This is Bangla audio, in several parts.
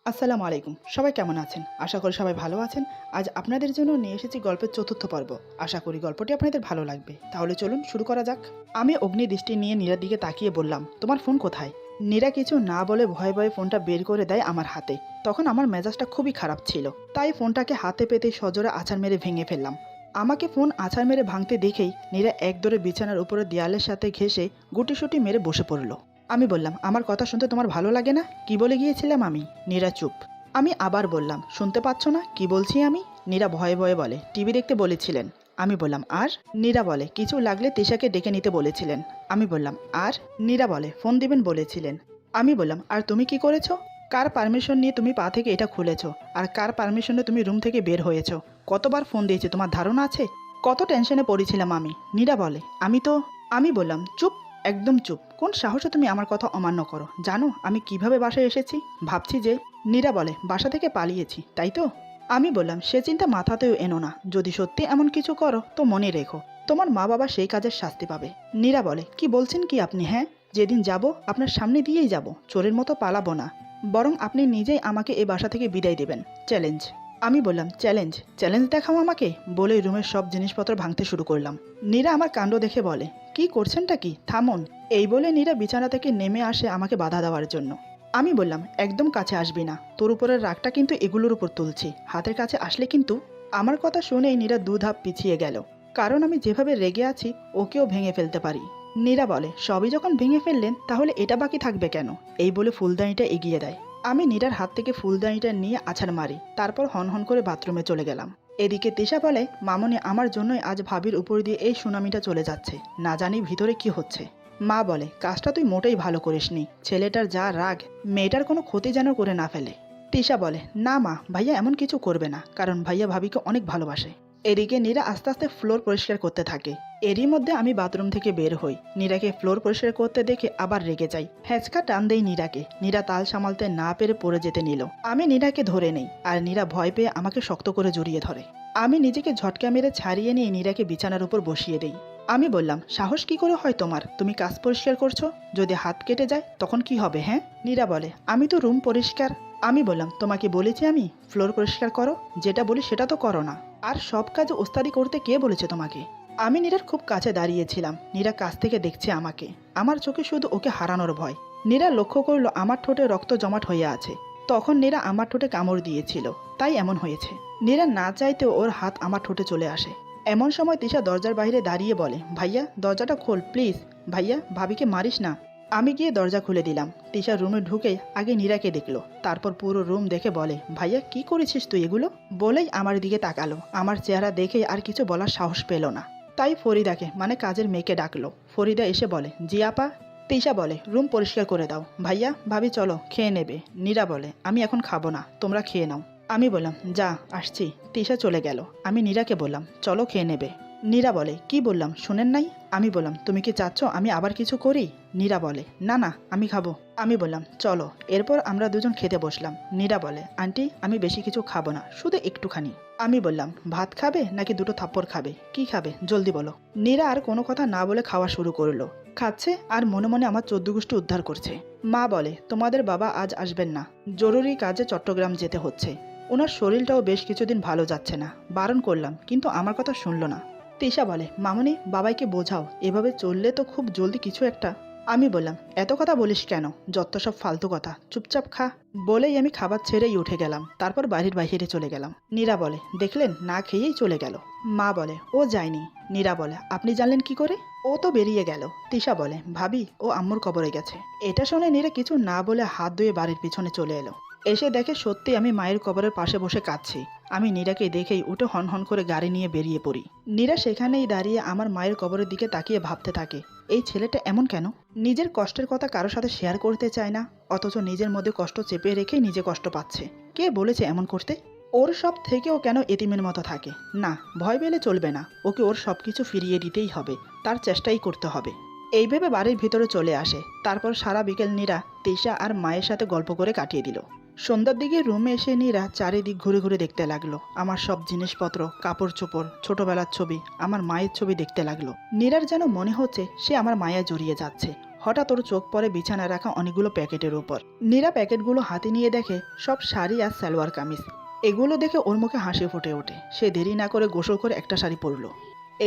আসসালামু আলাইকুম। সবাই কেমন আছেন? আশা করি সবাই ভালো আছেন। আজ আপনাদের জন্য নিয়ে এসেছি গল্পের চতুর্থ পর্ব। আশা করি গল্পটি আপনাদের ভালো লাগবে। তাহলে চলুন শুরু করা যাক। আমি অগ্নিদৃষ্টি নিয়ে নীরার দিকে তাকিয়ে বললাম, তোমার ফোন কোথায়? নীরা কিছু না বলে ভয়ে ভয়ে ফোনটা বের করে দেয় আমার হাতে। তখন আমার মেজাজটা খুবই খারাপ ছিল। তাই ফোনটাকে হাতে পেতে সজোরে আছাড় মেরে ভেঙে ফেললাম। আমাকে ফোন আছাড় মেরে ভাঙতে দেখেই নীরা একদরে বিছানার উপরে দেয়ালের সাথে ঘেঁষে গুটিসুটি মেরে বসে পড়ল। আমি বললাম, আমার কথা শুনতে তোমার ভালো লাগে না? কি বলে গিয়েছিলাম আমি? নীরা চুপ। আমি আবার বললাম, শুনতে পাচ্ছ না কি বলছি আমি? নীরা ভয়ে ভয়ে বলে, টিভি দেখতে বলেছিলেন। আমি বললাম, আর? নীরা বলে, কিছু লাগলে তিশাকে ডেকে নিতে বলেছিলেন। আমি বললাম, আর? নীরা বলে, ফোন দিবেন বলেছিলেন। আমি বললাম, আর তুমি কি করেছো? কার পারমিশন নিয়ে তুমি পা থেকে এটা খুলেছো? আর কার পারমিশনে তুমি রুম থেকে বের হয়েছো? কতবার ফোন দিয়েছি তোমার ধারণা আছে? কত টেনশনে পড়েছিলাম আমি। নীরা বলে, আমি বললাম, চুপ, একদম চুপ। কোন সাহসে তুমি আমার কথা অমান্য করো? জানো আমি কিভাবে বাসায় এসেছি? ভাবছি যে। নীরা বলে, বাসা থেকে পালিয়েছি তাই তো? আমি বললাম, সে চিন্তা মাথাতেও এনো না। যদি সত্যি এমন কিছু করো তো মনে রেখো, তোমার মা বাবা সেই কাজের শাস্তি পাবে। নীরা বলে, কি বলছেন কি আপনি? হ্যাঁ, যেদিন যাব আপনার সামনে দিয়েই যাব, চোরের মতো পালাবো না। বরং আপনি নিজেই আমাকে এই বাসা থেকে বিদায় দেবেন। চ্যালেঞ্জ। আমি বললাম, চ্যালেঞ্জ? চ্যালেঞ্জ দেখাও আমাকে। বলেই রুমের সব জিনিসপত্র ভাঙতে শুরু করলাম। নীরা আমার কাণ্ড দেখে বলে, কি করছেনটা কি? থামুন। এই বলে নীরা বিছানা থেকে নেমে আসে আমাকে বাধা দেওয়ার জন্য। আমি বললাম, একদম কাছে আসবি না। তোর উপরের রাগটা কিন্তু এগুলোর উপর তুলছি। হাতের কাছে আসলে কিন্তু। আমার কথা শুনেই নীরা দু ধাপ পিছিয়ে গেল। কারণ আমি যেভাবে রেগে আছি ওকেও ভেঙে ফেলতে পারি। নীরা বলে, সবই যখন ভেঙে ফেললেন তাহলে এটা বাকি থাকবে কেন? এই বলে ফুলদানিটা এগিয়ে দেয়। আমি নীরার হাত থেকে ফুলদানিটা নিয়ে আছাড় মারি। তারপর হনহন করে বাথরুমে চলে গেলাম। এদিকে তিশা বলে, মামনি, আমার জন্যই আজ ভাবির উপর দিয়ে এই সুনামিটা চলে যাচ্ছে। না জানি ভিতরে কি হচ্ছে। মা বলে, কাজটা তুই মোটেই ভালো করিসনি। ছেলেটার যা রাগ, মেয়েটার কোনো ক্ষতি যেন করে না ফেলে। তিশা বলে, না মা, ভাইয়া এমন কিছু করবে না, কারণ ভাইয়া ভাবিকে অনেক ভালোবাসে। এদিকে নীরা আস্তে আস্তে ফ্লোর পরিষ্কার করতে থাকে। এরই মধ্যে আমি বাথরুম থেকে বের হই। নীরাকে ফ্লোর পরিষ্কার করতে দেখে আবার রেগে যাই। হ্যাঁচকা টান দেই নীরাকে। নীরা তাল সামালতে না পেরে পড়ে যেতে নিল। আমি নীরাকে ধরে নেই, আর নীরা ভয় পেয়ে আমাকে শক্ত করে জড়িয়ে ধরে। আমি নিজেকে ঝটকা মেরে ছাড়িয়ে নিয়ে নীরাকে বিছানার উপর বসিয়ে দেই। আমি বললাম, সাহস কি করে হয় তোমার? তুমি কাজ পরিষ্কার করছো, যদি হাত কেটে যায় তখন কি হবে? হ্যাঁ। নীরা বলে, আমি তো রুম পরিষ্কার। আমি বললাম, তোমাকে বলেছি আমি ফ্লোর পরিষ্কার করো? যেটা বলি সেটা তো করো না। আর সব কাজ ওস্তাদি করতে কে বলেছে তোমাকে? আমি নীরার খুব কাছে দাঁড়িয়েছিলাম। নীরা কাছ থেকে দেখছে আমাকে। আমার চোখে শুধু ওকে হারানোর ভয়। নীরা লক্ষ্য করলো আমার ঠোঁটে রক্ত জমাট হয়ে আছে। তখন নীরা আমার ঠোঁটে কামড় দিয়েছিল, তাই এমন হয়েছে। নীরা না চাইতেও ওর হাত আমার ঠোঁটে চলে আসে। এমন সময় তিশা দরজার বাইরে দাঁড়িয়ে বলে, ভাইয়া দরজাটা খোল প্লিজ। ভাইয়া, ভাবিকে মারিস না। আমি গিয়ে দরজা খুলে দিলাম। তিশা রুমে ঢুকে আগে নীরাকে দেখলো, তারপর পুরো রুম দেখে বলে, ভাইয়া কি করেছিস তুই এগুলো? বলেই আমার দিকে তাকালো। আমার চেহারা দেখে আর কিছু বলার সাহস পেল না। তাই ফরিদাকে, মানে কাজের মেয়েকে ডাকলো। ফরিদা এসে বলে, জি আপা। তিশা বলে, রুম পরিষ্কার করে দাও। ভাইয়া ভাবি চলো, খেয়ে নেবে। নীরা বলে, আমি এখন খাবো না, তোমরা খেয়ে নাও। আমি বললাম, যা, আসছি। তিশা চলে গেল। আমি নীরাকে বললাম, চলো খেয়ে নেবে। নীরা বলে, কি বললাম শুনেন নাই? আমি বললাম, তুমি কি চাচ্ছ আমি আবার কিছু করি? নীরা বলে, না না, আমি খাবো। আমি বললাম, চলো। এরপর আমরা দুজন খেতে বসলাম। নীরা বলে, আন্টি আমি বেশি কিছু খাবো না, শুধু একটুখানি। আমি বললাম, ভাত খাবে নাকি দুটো থাপ্পড় খাবে? কি খাবে জলদি বলো। নীরা আর কোনো কথা না বলে খাওয়া শুরু করলো। খাচ্ছে আর মনে মনে আমার 14 গোষ্ঠী উদ্ধার করছে। মা বলে, তোমাদের বাবা আজ আসবেন না, জরুরি কাজে চট্টগ্রাম যেতে হচ্ছে। ওনার শরীরটাও বেশ কিছুদিন ভালো যাচ্ছে না। বারণ করলাম কিন্তু আমার কথা শুনলো না। তিশা বলে, মামনি বাবাইকে বোঝাও, এভাবে চললে তো খুব জলদি কিছু একটা। আমি বললাম, এত কথা বলিস কেন? যত সব ফালতু কথা, চুপচাপ খা। বলেই আমি খাবার ছেড়েই উঠে গেলাম। তারপর বাড়ির বাইরে চলে গেলাম। নীরা বলে, দেখলেন, না খেয়েই চলে গেল। মা বলে, ও যায়নি। নীরা বলে, আপনি জানলেন কি করে? ও তো বেরিয়ে গেল। তিশা বলে, ভাবি ও আম্মুর কবরে গেছে। এটা শুনে নীরা কিছু না বলে হাত ধুয়ে বাড়ির পিছনে চলে এলো। এসে দেখে সত্যি আমি মায়ের কবরের পাশে বসে কাঁদছি। আমি নীরাকে দেখেই উঠে হনহন করে গাড়ি নিয়ে বেরিয়ে পড়ি। নীরা সেখানেই দাঁড়িয়ে আমার মায়ের কবরের দিকে তাকিয়ে ভাবতে থাকে, এই ছেলেটা এমন কেন? নিজের কষ্টের কথা কারোর সাথে শেয়ার করতে চায় না, অথচ নিজের মধ্যে কষ্ট চেপে রেখেই নিজে কষ্ট পাচ্ছে। কে বলেছে এমন করতে? ওর সব থেকেও কেন এতিমের মতো থাকে? না, ভয় পেলে চলবে না। ওকে ওর সব কিছু ফিরিয়ে দিতেই হবে, তার চেষ্টাই করতে হবে। এই ভেবে বাড়ির ভিতরে চলে আসে। তারপর সারা বিকেল নীরা তিশা আর মায়ের সাথে গল্প করে কাটিয়ে দিল। সন্ধ্যার দিকে রুমে এসে নীরা চারিদিক ঘুরে ঘুরে দেখতে লাগলো। আমার সব জিনিসপত্র, কাপড় চোপড়, ছোটবেলার ছবি, আমার মায়ের ছবি দেখতে লাগলো। নীরার যেন মনে হচ্ছে সে আমার মায়া জড়িয়ে যাচ্ছে। হঠাৎ ওর চোখ পড়ে বিছানায় রাখা অনেকগুলো প্যাকেটের উপর। নীরা প্যাকেটগুলো হাতে নিয়ে দেখে সব শাড়ি আর সালোয়ার কামিজ। এগুলো দেখে ওর মুখে হাসি ফুটে ওঠে। সে দেরি না করে গোসল করে একটা শাড়ি পরলো।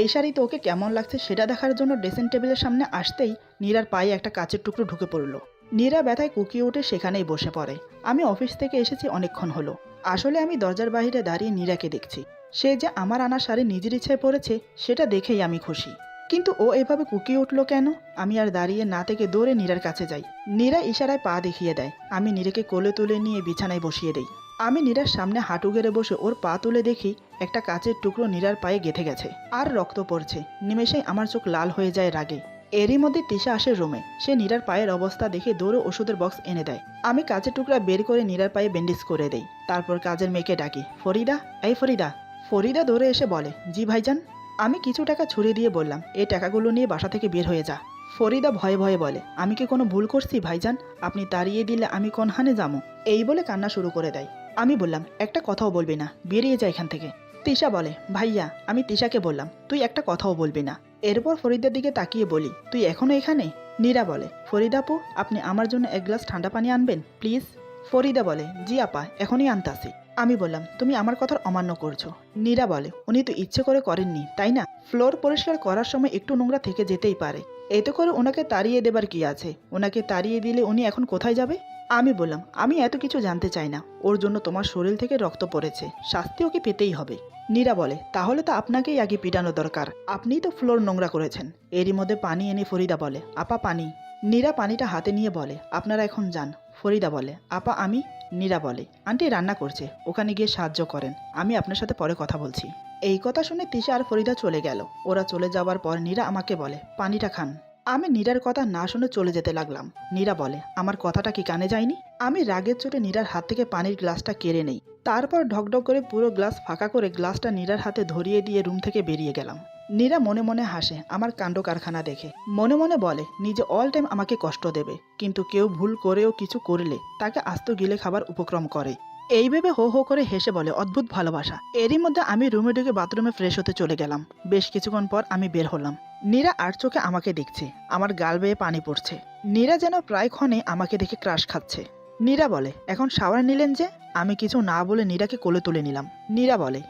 এই শাড়িতে ওকে কেমন লাগছে সেটা দেখার জন্য ড্রেসিং টেবিলের সামনে আসতেই নীরার পায়ে একটা কাচের টুকরো ঢুকে পড়লো। নীরা ব্যথায় কুকিয়ে উঠে সেখানেই বসে পড়ে। আমি অফিস থেকে এসেছি অনেকক্ষণ হলো। আসলে আমি দরজার বাইরে দাঁড়িয়ে নীরাকে দেখছি। সে যে আমার আনা শাড়ি নিজের ইচ্ছায় পরেছে সেটা দেখেই আমি খুশি। কিন্তু ও এভাবে কুকিয়ে উঠলো কেন? আমি আর দাঁড়িয়ে না থেকে দৌড়ে নীরার কাছে যাই। নীরা ইশারায় পা দেখিয়ে দেয়। আমি নীরাকে কোলে তুলে নিয়ে বিছানায় বসিয়ে দেই। আমি নীরার সামনে হাঁটু গেড়ে বসে ওর পা তুলে দেখি একটা কাচের টুকরো নীরার পায়ে গেঁথে গেছে আর রক্ত পড়ছে। নিমেষেই আমার চোখ লাল হয়ে যায় রাগে। এরই মধ্যে তিশা আসে রুমে। সে নীরার পায়ের অবস্থা দেখে দৌড়ে ওষুধের বক্স এনে দেয়। আমি কাচের টুকরা বের করে নীরার পায়ে ব্যান্ডেজ করে দেই। তারপর কাজের মেয়েকে ডাকি, ফরিদা, এই ফরিদা। ফরিদা দৌড়ে এসে বলে, জি ভাইজান। আমি কিছু টাকা ছুড়ে দিয়ে বললাম, এই টাকাগুলো নিয়ে বাসা থেকে বের হয়ে যা। ফরিদা ভয়ে ভয়ে বলে, আমি কি কোনো ভুল করছি ভাইজান? আপনি তাড়িয়ে দিলে আমি কোন হানে যাবো? এই বলে কান্না শুরু করে দেয়। আমি বললাম, একটা কথাও বলবি না, বেরিয়ে যা এখান থেকে। তিশা বলে, ভাইয়া। আমি তিশাকে বললাম, তুই একটা কথাও বলবি না। এরপর ফরিদার দিকে তাকিয়ে বলি, তুই এখনো এখানে? নীরা বলে, ফরিদা আপু, আপনি আমার জন্য এক গ্লাস ঠান্ডা পানি আনবেন প্লিজ। ফরিদা বলে, জি আপা, এখনই আনতাছি। আমি বললাম, তুমি আমার কথার অমান্য করছো। নীরা বলে, উনি তো ইচ্ছে করে করেননি তাই না? ফ্লোর পরিষ্কার করার সময় একটু নোংরা থেকে যেতেই পারে। এতে করে ওনাকে তাড়িয়ে দেবার কি আছে? ওনাকে তাড়িয়ে দিলে উনি এখন কোথায় যাবে? আমি বললাম, আমি এত কিছু জানতে চাই না। ওর জন্য তোমার শরীর থেকে রক্ত পড়েছে, শাস্তি ওকে পেতেই হবে। নীরা বলে, তাহলে তো আপনাকেই আগে পিটানো দরকার, আপনিই তো ফ্লোর নোংরা করেছেন। এরই মধ্যে পানি এনে ফরিদা বলে, আপা পানি। নীরা পানিটা হাতে নিয়ে বলে, আপনারা এখন যান। ফরিদা বলে, আপা আমি? নীরা বলে, আন্টি রান্না করছে, ওখানে গিয়ে সাহায্য করেন, আমি আপনার সাথে পরে কথা বলছি। এই কথা শুনে তিশা আর ফরিদা চলে গেল। ওরা চলে যাওয়ার পর নীরা আমাকে বলে, পানিটা খান। আমি নীরার কথা না শুনে চলে যেতে লাগলাম। নীরা বলে, আমার কথাটা কি কানে যায়নি? আমি রাগের চোটে নীরার হাত থেকে পানির গ্লাসটা কেড়ে নেই। তারপর ঢকঢক করে পুরো গ্লাস ফাঁকা করে গ্লাসটা নীরার হাতে ধরিয়ে দিয়ে রুম থেকে বেরিয়ে গেলাম। নীরা মনে মনে হাসে আমার কাণ্ড কারখানা দেখে। মনে মনে বলে, নিজে অল টাইম আমাকে কষ্ট দেবে, কিন্তু কেউ ভুল করেও কিছু করলে তাকে আস্ত গিলে খাবার উপক্রম করে। এই ভেবে হো হো করে হেসে বলে, অদ্ভুত ভালোবাসা। এরই মধ্যে আমি রুমে ঢুকে বাথরুমে ফ্রেশ হতে চলে গেলাম। বেশ কিছুক্ষণ পর আমি বের হলাম। নীরা আর চোখে আমাকে দেখছে। আমার গাল বেয়ে পানি পড়ছে। নীরা যেন প্রায় ক্ষণে আমাকে দেখে ক্রাশ খাচ্ছে। নীরা বলে, এখন শাওয়ার নিলেন যে? আমি কিছু না বলে নীরাকে কোলে তুলে নিলাম। নীরা বলে,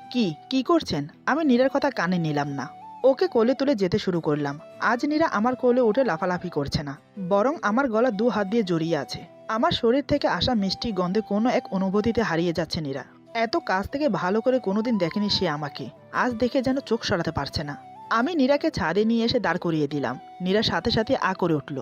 কি করছেন? আমি নীরার কথা কানে নিলাম না। ওকে কোলে তুলে যেতে শুরু করলাম। আজ নীরা আমার কোলে উঠে লাফালাফি করছে না, বরং আমার গলা দু হাত দিয়ে জড়িয়ে আছে। আমার শরীর থেকে আসা মিষ্টি গন্ধে কোনো এক অনুভূতিতে হারিয়ে যাচ্ছে নীরা। এত কাছ থেকে ভালো করে কোনোদিন দেখেনি সে আমাকে। আজ দেখে যেন চোখ সরাতে পারছে না। আমি নীরাকে ছাদে নিয়ে এসে দাঁড় করিয়ে দিলাম। নীরা সাথে সাথে আ করে উঠল।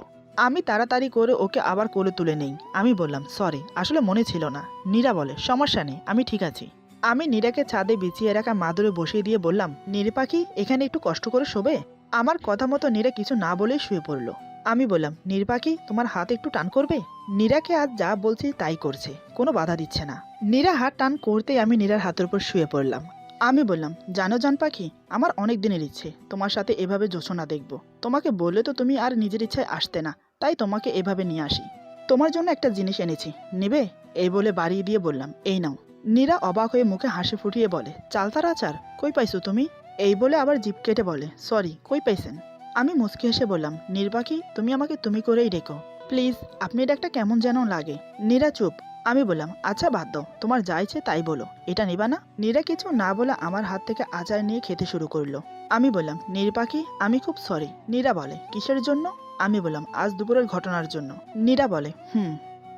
আমি তাড়াতাড়ি করে ওকে আবার কোলে তুলে নেই। আমি বললাম, সরি, আসলে মনে ছিল না। নীরা বলে, সমস্যা নেই, আমি ঠিক আছি। আমি নীরাকে ছাদে বিছিয়ে রাখা মাদুরে বসিয়ে দিয়ে বললাম, নীর পাখি, এখানে একটু কষ্ট করে শোবে। আমার কথা মতো নীরা কিছু না বলেই শুয়ে পড়ল। আমি বললাম, নীর পাখি, তোমার হাত একটু টান করবে? নীরাকে আজ যা বলছি তাই করছে, কোনো বাধা দিচ্ছে না। নীরা হাত টান করতেই আমি নীরার হাতের উপর শুয়ে পড়লাম। আমি বললাম, জানো জান পাখি, আমার অনেক দিনের ইচ্ছে তোমার সাথে এভাবে জোছনা দেখব। তোমাকে বললে তো তুমি আর নিজের ইচ্ছায় আসতে না, তাই তোমাকে এভাবে নিয়ে আসি। তোমার জন্য একটা জিনিস এনেছি, নেবে? এই বলে বাড়িয়ে দিয়ে বললাম, এই নাও। নীরা অবাক হয়ে মুখে হাসি ফুটিয়ে বলে, চালতার আচার? কই পাইছো তুমি? এই বলে আবার জিভ কেটে বলে, সরি, কই পাইছেন? আমি মুচকি হেসে বললাম, নীর পাখি, তুমি আমাকে তুমি করেই ডেকো প্লিজ, আপনি ডাকটা কেমন যেন লাগে। নীরা চুপ। আমি বললাম, আচ্ছা বাদ দাও, তোমার যা ইচ্ছে তাই বলো, এটা নিবা না? নীরা কিছু না বলে আমার হাত থেকে আচার নিয়ে খেতে শুরু করলো। আমি বললাম, নীর পাখি, আমি খুব সরি। নীরা বলে, কিসের জন্য? আমি বললাম, আজ দুপুরের ঘটনার জন্য। নীরা বলে,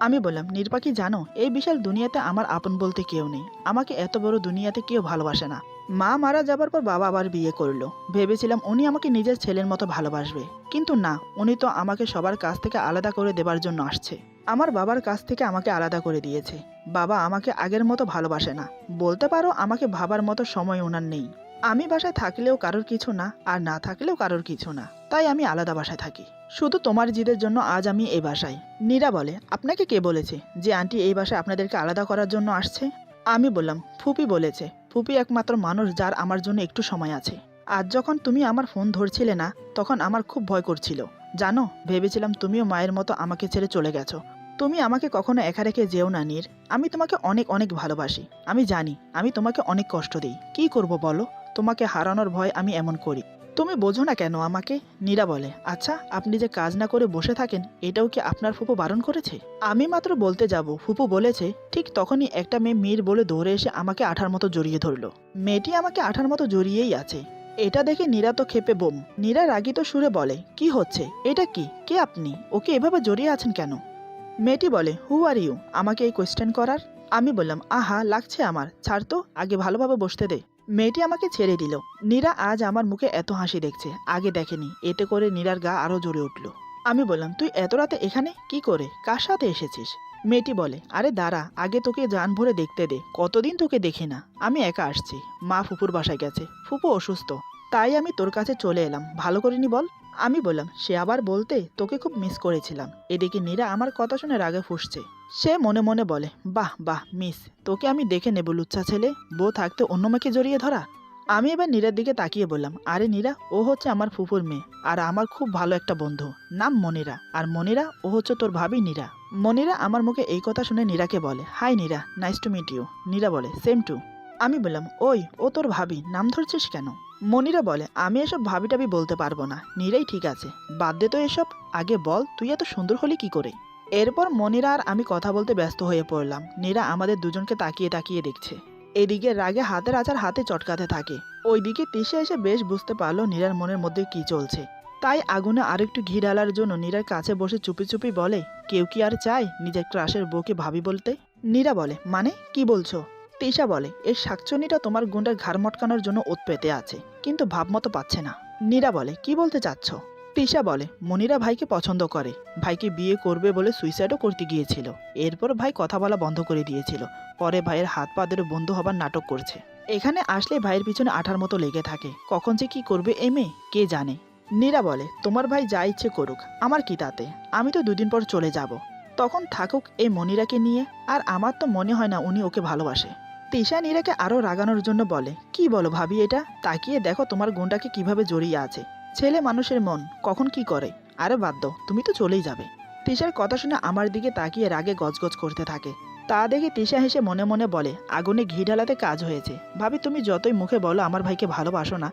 আমি বললাম, নীর পাখি জানো, এই বিশাল দুনিয়াতে আমার আপন বলতে কেউ নেই। আমাকে এত বড় দুনিয়াতে কেউ ভালোবাসে না। মা মারা যাবার পর বাবা আবার বিয়ে করলো। ভেবেছিলাম উনি আমাকে নিজের ছেলের মতো ভালোবাসবে, কিন্তু না, উনি তো আমাকে সবার কাছ থেকে আলাদা করে দেবার জন্য আসছে। আমার বাবার কাছ থেকে আমাকে আলাদা করে দিয়েছে। বাবা আমাকে আগের মতো ভালোবাসে না, বলতে পারো আমাকে ভাবার মতো সময় ওনার নেই। আমি বাসায় থাকলেও কারোর কিছু না, আর না থাকলেও কারোর কিছু না, তাই আমি আলাদা বাসায় থাকি। শুধু তোমার জিদের জন্য আজ আমি এই বাসায়। নীরা বলে, আপনাকে কে বলেছে যে আন্টি এই বাসায় আপনাদেরকে আলাদা করার জন্য আসছে? আমি বললাম, ফুপি বলেছে। ফুপি একমাত্র মানুষ যার আমার জন্য একটু সময় আছে। আজ যখন তুমি আমার ফোন ধরছিলে না, তখন আমার খুব ভয় করছিল। জানো, ভেবেছিলাম তুমিও মায়ের মতো আমাকে ছেড়ে চলে গেছো। তুমি আমাকে কখনো একা রেখে যেও না নীর। আমি তোমাকে অনেক অনেক ভালোবাসি। আমি জানি আমি তোমাকে অনেক কষ্ট দিই। কি করব বলো? তোমাকে হারানোর ভয় আমি এমন করি। তুমি বোঝো না কেন আমাকে? নীরা বলে, আচ্ছা আপনি যে কাজ না করে বসে থাকেন এটাও কি আপনার ফুপু বারণ করেছে? আমি মাত্র বলতে যাব ফুপু বলেছে, ঠিক তখনই একটা মেয়ে মীর বলে দৌড়ে এসে আমাকে আঠার মতো জড়িয়ে ধরলো। মেয়েটি আমাকে আঠার মতো জড়িয়েই আছে। এটা দেখে নীরা তো ক্ষেপে বোম। নীরা রাগিত সুরে বলে, কি হচ্ছে? এটা কি? কে আপনি? ওকে এভাবে জড়িয়ে আছেন কেন? মেয়েটি বলে, হু আর ইউ আমাকে এই কোয়েশ্চেন করার? আমি বললাম, আহা লাগছে আমার, ছাড় তো, আগে ভালোভাবে বসতে দে। মেয়েটি আমাকে ছেড়ে দিল। নীরা আজ আমার মুখে এত হাসি দেখছে, আগে দেখেনি। এতে করে নীরার গা আরো জ্বরে উঠল। আমি বললাম, তুই এত রাতে এখানে কি করে, কার সাথে এসেছিস? মেয়েটি বলে, আরে দাঁড়া, আগে তোকে জান ভরে দেখতে দে, কতদিন তোকে দেখি না। আমি একা আসছি, মা ফুপুর বাসায় গেছে, ফুপু অসুস্থ, তাই আমি তোর কাছে চলে এলাম, ভালো করিনি বল? আমি বললাম, সে আবার বলতে, তোকে খুব মিস করেছিলাম। এদিকে নীরা আমার কথা শুনে রাগে ফুঁসছে। সে মনে মনে বলে, বাহ বাহ মিস, তোকে আমি দেখে নেব লুচ্চা ছেলে, বউ থাকতে অন্য মেয়েকে জড়িয়ে ধরা। আমি এবার নীরার দিকে তাকিয়ে বললাম, আরে নীরা, ও হচ্ছে আমার ফুফুর মেয়ে, আর আমার খুব ভালো একটা বন্ধু, নাম মনিরা। আর মনিরা, ও হচ্ছে তোর ভাবি নীরা। মনিরা আমার মুখে এই কথা শুনে নীরাকে বলে, hi Neera, nice to meet you. Neera বলে, সেম টু। আমি বললাম, ওই ও তোর ভাবি, নাম ধরছিস কেন? মনিরা বলে, আমি এসব ভাবি টাবি বলতে পারবো না, নীরাই ঠিক আছে, বাদ দে তো এসব, আগে বল তুই এত সুন্দর হলি কি করে? এরপর মনিরা আর আমি কথা বলতে ব্যস্ত হয়ে পড়লাম। নীরা আমাদের দুজনকে তাকিয়ে তাকিয়ে দেখছে। এদিকে রাগে হাতের আচার হাতে চটকাতে থাকে। ওইদিকে তিশা এসে বেশ বুঝতে পারলো নীরার মনের মধ্যে কি চলছে। তাই আগুনে আরেকটু ঘি ঢালার জন্য নীরার কাছে বসে চুপি চুপি বলে, কেউ কি আর চায় নিজের ক্রাশের বউকে ভাবি বলতে? নীরা বলে, মানে কি বলছো? তিশা বলে, এই শাকচুনিটা তোমার গুন্ডার ঘাড় মটকানোর জন্য ওত পেতে আছে, কিন্তু ভাবমতো পাচ্ছে না। নীরা বলে, কি বলতে চাচ্ছ? তিশা বলে, মনিরা ভাইকে পছন্দ করে, ভাইকে বিয়ে করবে বলে সুইসাইডও করতে গিয়েছিল। এরপর ভাই কথা বলা বন্ধ করে দিয়েছিল, পরে ভাইয়ের হাত পা ধরে বন্ধু হবার নাটক করছে। এখানে আসলে ভাইয়ের পিছনে আঠার মতো লেগে থাকে, কখন যে কি করবে এই মেয়ে কে জানে। নীরা বলে, তোমার ভাই যা ইচ্ছে করুক, আমার কি তাতে, আমি তো দুদিন পর চলে যাব, তখন থাকুক এই মনিরাকে নিয়ে, আর আমার তো মনে হয় না উনি ওকে ভালোবাসে। তিশা নীরাকে আরো রাগানোর জন্য বলে, কি বলো ভাবি এটা, তাকিয়ে দেখো তোমার গুণটাকে কিভাবে জড়িয়ে আছে। ছেলে মানুষের মন কখন কি করে, আরে বাদ দাও, তুমি তো চলেই যাবে। তিশার কথা শুনে আমার দিকে তাকিয়ে রাগে গজগজ করতে থাকে। তা দেখে তিশা হেসে মনে মনে বলে, আগুনে ঘি ঢালাতে কাজ হয়েছে। ভাবি তুমি যতই মুখে বলো আমার ভাইকে ভালোবাসো না,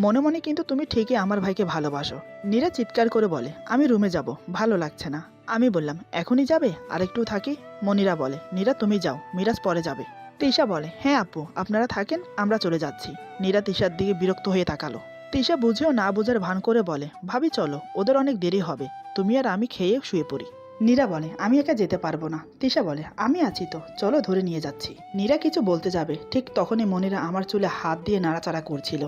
মনে মনে কিন্তু তুমি ঠিকই আমার ভাইকে ভালোবাসো। নীরা চিৎকার করে বলে, আমি রুমে যাব, ভালো লাগছে না। আমি বললাম, এখনই যাবে, আর একটু থাকি? মনিরা বলে, নীরা তুমি যাও, মিরাজ পরে যাবে। তিশা বলে, হ্যাঁ আপু আপনারা থাকেন, আমরা চলে যাচ্ছি। নীরা তিশার দিকে বিরক্ত হয়ে তাকালো। তিশা বুঝেও না বুঝার ভান করে বলে, ভাবি চলো, ওদের অনেক দেরি হবে, তুমি আর আমি খেয়ে শুয়ে পড়ি। নীরা বলে, আমি একা যেতে পারবো না। তিশা বলে, আমি আছি তো, চলো ধরে নিয়ে যাচ্ছি। নীরা কিছু বলতে যাবে, ঠিক তখনই মনিরা আমার চুলে হাত দিয়ে নাড়াচাড়া করছিল।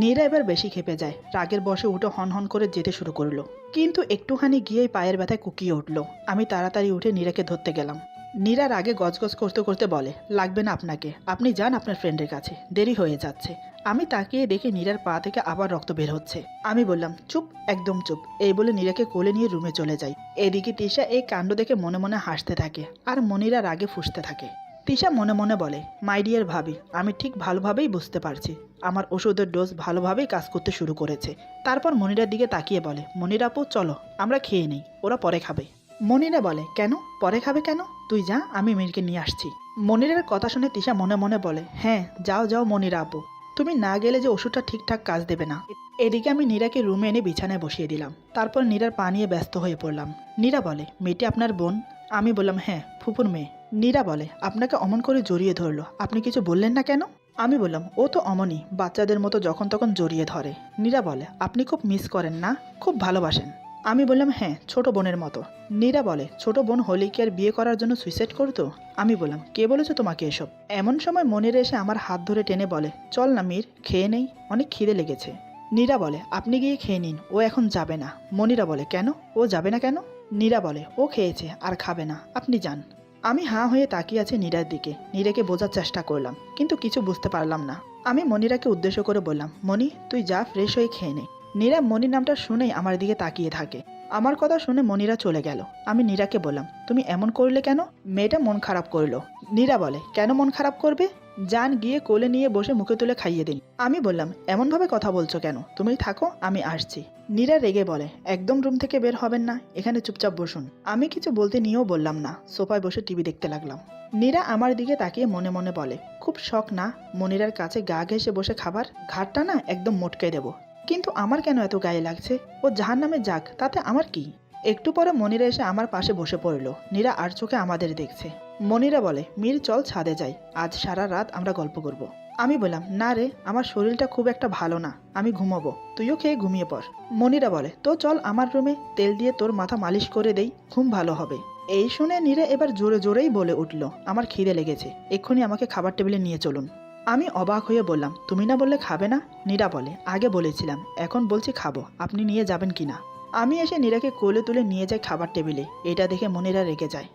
নীরা এবার বেশি খেপে যায়, রাগের বশে উঠে হন হন করে যেতে শুরু করলো, কিন্তু একটুখানি গিয়েই পায়ের ব্যথায় কুকিয়ে উঠলো। আমি তাড়াতাড়ি উঠে নীরাকে ধরতে গেলাম। নীরা রাগে গজগজ করতে করতে বলে, লাগবে না আপনাকে, আপনি যান আপনার ফ্রেন্ডের কাছে, দেরি হয়ে যাচ্ছে। আমি তাকিয়ে দেখি নীরার পা থেকে আবার রক্ত বের হচ্ছে। আমি বললাম, চুপ, একদম চুপ, এই বলে নীরাকে কোলে নিয়ে রুমে চলে যাই। এদিকে তিশা এই কাণ্ড দেখে মনে মনে হাসতে থাকে, আর মনিরা রাগে ফুঁসতে থাকে। তিশা মনে মনে বলে, মাই ডিয়ার ভাবি, আমি ঠিক ভালোভাবেই বুঝতে পারছি আমার ওষুধের ডোজ ভালোভাবেই কাজ করতে শুরু করেছে। তারপর মনিরার দিকে তাকিয়ে বলে, মনিরা আপু চলো আমরা খেয়ে নেই, ওরা পরে খাবে। মনিরা বলে, কেন পরে খাবে কেন? তুই যা, আমি মীরকে নিয়ে আসছি। মনিরার কথা শুনে তিশা মনে মনে বলে, হ্যাঁ যাও যাও মনিরা আপু, তুমি না গেলে যে ওষুধটা ঠিকঠাক কাজ দেবে না। এদিকে আমি নীরাকে রুমে এনে বিছানায় বসিয়ে দিলাম। তারপর নীরার পা নিয়ে ব্যস্ত হয়ে পড়লাম। নীরা বলে, মেয়েটি আপনার বোন? আমি বললাম, হ্যাঁ ফুপুর মেয়ে। নীরা বলে, আপনাকে অমন করে জড়িয়ে ধরলো, আপনি কিছু বললেন না কেন? আমি বললাম, ও তো অমনই, বাচ্চাদের মতো যখন তখন জড়িয়ে ধরে। নীরা বলে, আপনি খুব মিস করেন না, খুব ভালোবাসেন? আমি বললাম, হ্যাঁ ছোট বোনের মতো। নীরা বলে, ছোট বোন হলে কি আর বিয়ে করার জন্য সুইসাইড করতো? আমি বললাম, কে বলেছে তোমাকে এসব? এমন সময় মনিরা এসে আমার হাত ধরে টেনে বলে, চল না মীর, খেয়ে নেই, অনেক খিদে লেগেছে। নীরা বলে, আপনি গিয়ে খেয়ে নিন, ও এখন যাবে না। মনিরা বলে, কেন, ও যাবে না কেন? নীরা বলে, ও খেয়েছে আর খাবে না, আপনি যান। আমি হাঁ হয়ে তাকিয়ে আছি নীরার দিকে। নীরাকে বোঝার চেষ্টা করলাম, কিন্তু কিছু বুঝতে পারলাম না। আমি মনিরাকে উদ্দেশ্য করে বললাম, মনি তুই যা, ফ্রেশ হয়ে খেয়ে নে। নীরা মনির নামটা শুনেই আমার দিকে তাকিয়ে থাকে। আমার কথা শুনে মনিরা চলে গেল। আমি নীরাকে বললাম, তুমি এমন করলে কেন? মেয়েটা মন খারাপ করলো। নীরা বলে, কেন মন খারাপ করবে? যান গিয়ে কোলে নিয়ে বসে মুখে তুলে খাইয়ে দিন। আমি বললাম, এমনভাবে কথা বলছো কেন, তুমি থাকো, আমি আসছি। নীরা রেগে বলে, একদম রুম থেকে বের হবেন না, এখানে চুপচাপ বসুন। আমি কিছু বলতে নিয়েও বললাম না, সোফায় বসে টিভি দেখতে লাগলাম। নীরা আমার দিকে তাকিয়ে মনে মনে বলে, খুব শখ না মনিরার কাছে গা ঘেঁষে বসে খাবার, ঘাটটা না একদম মটকে দেব। কিন্তু আমার কেন এত গায়ে লাগছে? ও জাহান্নামে যাক, তাতে আমার কি? একটু পরে মনিরা এসে আমার পাশে বসে পড়ল। নীরা আর চোখে আমাদের দেখছে। মনিরা বলে, মীর চল ছাদে যাই, আজ সারা রাত আমরা গল্প করব। আমি বললাম, না রে, আমার শরীরটা খুব একটা ভালো না, আমি ঘুমাবো, তুইও খেয়ে ঘুমিয়ে পড়। মনিরা বলে, তো চল আমার রুমে, তেল দিয়ে তোর মাথা মালিশ করে দেই, ঘুম ভালো হবে। এই শুনে নীরা এবার জোরে জোরেই বলে উঠল, আমার খিদে লেগেছে, এক্ষুনি আমাকে খাবার টেবিলে নিয়ে চলুন। আমি অবাক হয়ে বললাম, তুমি না বললে খাবে না? নীরা বলে, আগে বলেছিলাম, এখন বলছি খাবো, আপনি নিয়ে যাবেন কিনা। আমি এসে নীরাকে কোলে তুলে নিয়ে যাই খাবার টেবিলে। এটা দেখে মনিরা রেগে যায়।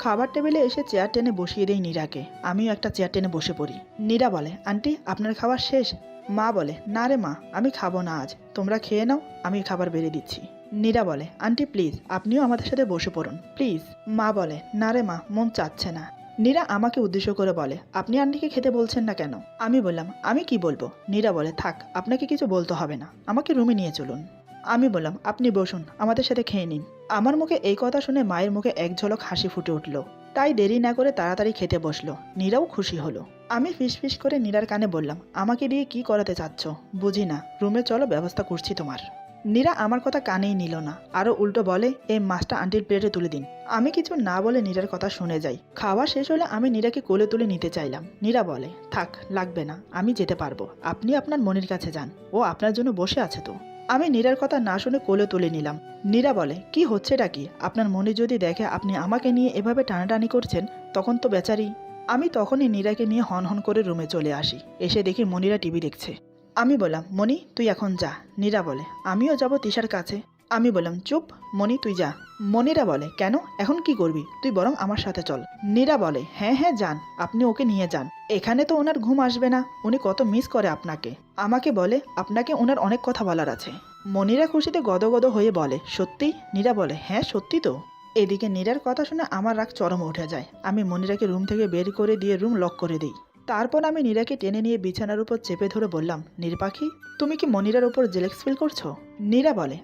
খাবার টেবিলে এসে চেয়ার টেনে বসিয়ে দেই নীরাকে। আমিও একটা চেয়ার টেনে বসে পড়ি। নীরা বলে, আন্টি আপনার খাবার শেষ? মা বলে, না রে মা, আমি খাবো না আজ, তোমরা খেয়ে নাও, আমি খাবার বেড়ে দিচ্ছি। নীরা বলে, আন্টি প্লিজ আপনিও আমাদের সাথে বসে পড়ুন প্লিজ। মা বলে, না রে মা, মন চাচ্ছে না। নীরা আমাকে উদ্দেশ্য করে বলে, আপনি আন্টিকে খেতে বলছেন না কেন? আমি বললাম, আমি কি বলবো? নীরা বলে, থাক, আপনাকে কিছু বলতে হবে না, আমাকে রুমে নিয়ে চলুন। আমি বললাম, আপনি বসুন, আমাদের সাথে খেয়ে নিন। আমার মুখে এই কথা শুনে মায়ের মুখে এক ঝলক হাসি ফুটে উঠল। তাই দেরি না করে তাড়াতাড়ি খেতে বসলো। নীরাও খুশি হলো। আমি ফিসফিস করে নীরার কানে বললাম, আমাকে দিয়ে কি করাতে চাচ্ছ? বুঝি না, রুমে চলো, ব্যবস্থা করছি তোমার। নীরা আমার কথা কানেই নিল না, আরো উল্টো বলে, এই মাছটা আন্টির প্লেটে তুলে দিন। আমি কিছু না বলে নীরার কথা শুনে যাই। খাওয়া শেষ হলে আমি নীরাকে কোলে তুলে নিতে চাইলাম। নীরা বলে, থাক, লাগবে না, আমি যেতে পারবো, আপনি আপনার মনির কাছে যান, ও আপনার জন্য বসে আছে তো। আমি নীরার কথা না শুনে কোলে তুলে নিলাম। নীরা বলে, কি হচ্ছেটা কি? আপনার মনি যদি দেখে আপনি আমাকে নিয়ে এভাবে টানাটানি করছেন, তখন তো বেচারি। আমি তখনই নীরাকে নিয়ে হন হন করে রুমে চলে আসি। এসে দেখি মনিরা টিভি দেখছে। আমি বললাম, মনি তুই এখন যা। নীরা বলে, আমিও যাব তিশার কাছে। আমি বললাম, চুপ মনি, তুই যা। মনিরা বলে, কেন, এখন কি করবি? তুই বরং আমার সাথে চল। নীরা বলে, হ্যাঁ হ্যাঁ যান, আপনি ওকে নিয়ে যান, এখানে তো ওনার ঘুম আসবে না, উনি কত মিস করে আপনাকে। আমাকে বলে, আপনাকে ওনার অনেক কথা বলার আছে। মনিরা খুশিতে গদগদ হয়ে বলে, সত্যি? নীরা বলে, হ্যাঁ সত্যি তো। এদিকে নীরার কথা শুনে আমার রাগ চরমে উঠে যায়। আমি মনিরাকে রুম থেকে বের করে দিয়ে রুম লক করে দিই। তারপর আমি নীরাকে টেনে নিয়ে বিছানার উপর চেপে ধরে বললাম, নীরপাখি, তুমি কি মনিরার উপর জেলেক্স ফিল করছো? নীরা বলে,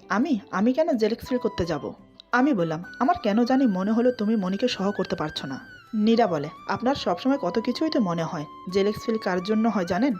আমি কেন জেলেক্স ফিল করতে যাব? আমি বললাম, আমার কেন জানি মনে হলো তুমি মনিকে সহ করতে পারছো না। নীরা বলে, আপনার সবসময় কত কিছুই তো মনে হয়। জেলেক্স ফিল কার জন্য হয় জানেন?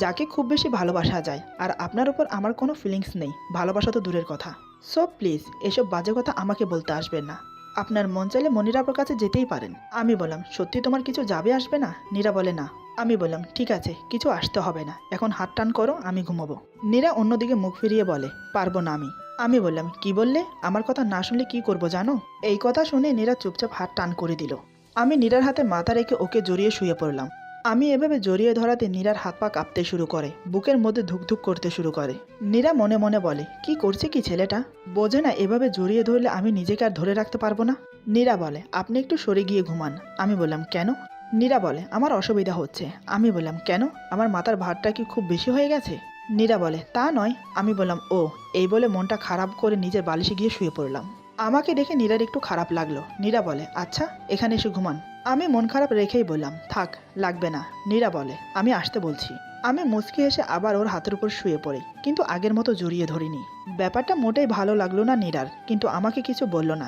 যাকে খুব বেশি ভালোবাসা যায়। আর আপনার উপর আমার কোনো ফিলিংস নেই, ভালোবাসা তো দূরের কথা। সো প্লিজ এসব বাজে কথা আমাকে বলতে আসবেন না। আপনার মন চাইলে মনিরার কাছে যেতেই পারেন। আমি বললাম, সত্যি তোমার কিছু যাবে আসবে না? নীরা বলে, না। আমি বললাম, ঠিক আছে, কিছু আসতে হবে না, এখন হাত টান করো, আমি ঘুমাবো। নীরা অন্যদিকে মুখ ফিরিয়ে বলে, পারবো না আমি। আমি বললাম, কি বললে? আমার কথা না শুনলে কি করবো জানো? এই কথা শুনে নীরা চুপচাপ হাত টান করে দিল। আমি নীরার হাতে মাথা রেখে ওকে জড়িয়ে শুয়ে পড়লাম। আমি এভাবে জড়িয়ে ধরাতে নীরার হাত পা কাঁপতে শুরু করে, বুকের মধ্যে ধুকধুক করতে শুরু করে। নীরা মনে মনে বলে, কি করছে কি ছেলেটা? বোঝে না এভাবে জড়িয়ে ধরলে আমি নিজেকে আর ধরে রাখতে পারবো না। নীরা বলে, আপনি একটু সরে গিয়ে ঘুমান। আমি বললাম, কেন? নীরা বলে, আমার অসুবিধা হচ্ছে। আমি বললাম, কেন? আমার মাথার ভারটা কি খুব বেশি হয়ে গেছে? নীরা বলে, তা নয়। আমি বললাম, ও। এই বলে মনটা খারাপ করে নিজের বালিশে গিয়ে শুয়ে পড়লাম। আমাকে দেখে নীরার একটু খারাপ লাগলো। নীরা বলে, আচ্ছা, এখানে এসে ঘুমান। আমি মন খারাপ রেখেই বললাম, থাক, লাগবে না। নীরা বলে, আমি আসতে বলছি। আমি মুচকি এসে আবার ওর হাতের উপর শুয়ে পড়ি, কিন্তু আগের মতো জড়িয়ে ধরিনি। ব্যাপারটা মোটেই ভালো লাগলো না নীরার, কিন্তু আমাকে কিছু বলল না।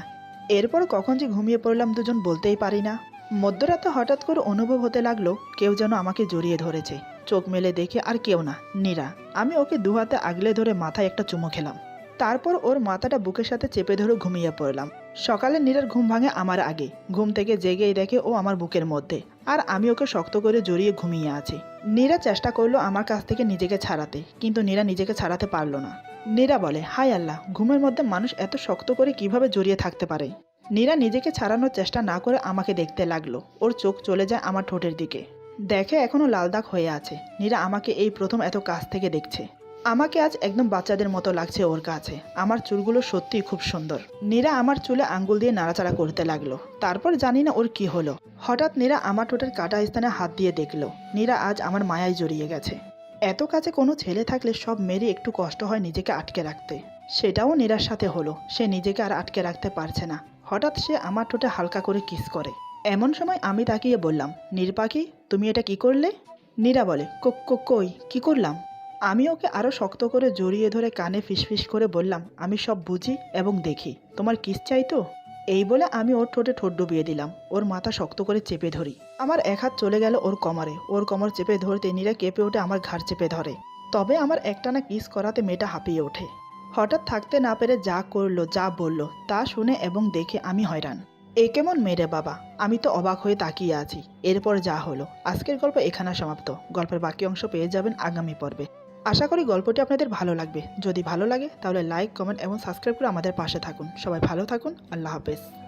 এরপর কখন যে ঘুমিয়ে পড়লাম দুজন বলতেই পারি না। মধ্যরাতে হঠাৎ করে অনুভব হতে লাগলো কেউ যেন আমাকে জড়িয়ে ধরেছে। চোখ মেলে দেখে আর কেউ না, নীরা। আমি ওকে দু হাতে আগলে ধরে মাথায় একটা চুমু খেলাম। তারপর ওর মাথাটা বুকের সাথে চেপে ধরে ঘুমিয়ে পড়লাম। সকালে নীরার ঘুম ভাঙে আমার আগে। ঘুম থেকে জেগেই দেখে ও আমার বুকের মধ্যে, আর আমি ওকে শক্ত করে জড়িয়ে ঘুমিয়ে আছি। নীরা চেষ্টা করলো আমার কাছ থেকে নিজেকে ছাড়াতে, কিন্তু নীরা নিজেকে ছাড়াতে পারলো না। নীরা বলে, হায় আল্লাহ, ঘুমের মধ্যে মানুষ এত শক্ত করে কিভাবে জড়িয়ে থাকতে পারে? নীরা নিজেকে ছাড়ানোর চেষ্টা না করে আমাকে দেখতে লাগলো। ওর চোখ চলে যায় আমার ঠোঁটের দিকে, দেখে এখনো লাল দাগ হয়ে আছে। নীরা আমাকে এই প্রথম এত কাছ থেকে দেখছে। আমাকে আজ একদম বাচ্চাদের মতো লাগছে ওর কাছে। আমার চুলগুলো সত্যিই খুব সুন্দর। নীরা আমার চুলে আঙ্গুল দিয়ে নাড়াচাড়া করতে লাগলো। তারপর জানি না ওর কি হলো, হঠাৎ নীরা আমার ঠোঁটের কাটা স্থানে হাত দিয়ে দেখলো। নীরা আজ আমার মায়ায় জড়িয়ে গেছে। এত কাছে কোনো ছেলে থাকলে সব মেয়েরই একটু কষ্ট হয় নিজেকে আটকে রাখতে। সেটাও নীরার সাথে হলো। সে নিজেকে আর আটকে রাখতে পারছে না। হঠাৎ সে আমার ঠোঁটে হালকা করে কিস করে। এমন সময় আমি তাকিয়ে বললাম, নীরপাখি, তুমি এটা কি করলে? নীরা বলে, কই কি করলাম? আমি ওকে আরো শক্ত করে জড়িয়ে ধরে কানে ফিসফিস করে বললাম, আমি সব বুঝি এবং দেখি, তোমার কিস চাই তো? এই বলে আমি ওর ঠোঁটে ঠোঁট ডুবিয়ে দিলাম। ওর মাথা শক্ত করে চেপে ধরি। আমার এক হাত চলে গেল ওর কোমরে। ওর কোমর চেপে ধরতে নীরা কেঁপে ওঠে আমার ঘাড় চেপে ধরে। তবে আমার একটানা কিস করাতে মেয়েটা হাঁপিয়ে ওঠে। হঠাৎ থাকতে না পেরে যা করলো, যা বলল তা শুনে এবং দেখে আমি হয়রান। এ কেমন মেরে বাবা, আমি তো অবাক হয়ে তাকিয়ে আছি। এরপর যা হলো। আজকের গল্প এখানে সমাপ্ত। গল্পের বাকি অংশ পেয়ে যাবেন আগামী পর্বে। আশা করি গল্পটি আপনাদের ভালো লাগবে। যদি ভালো লাগে তাহলে লাইক, কমেন্ট এবং সাবস্ক্রাইব করে আমাদের পাশে থাকুন। সবাই ভালো থাকুন। আল্লাহ হাফেজ।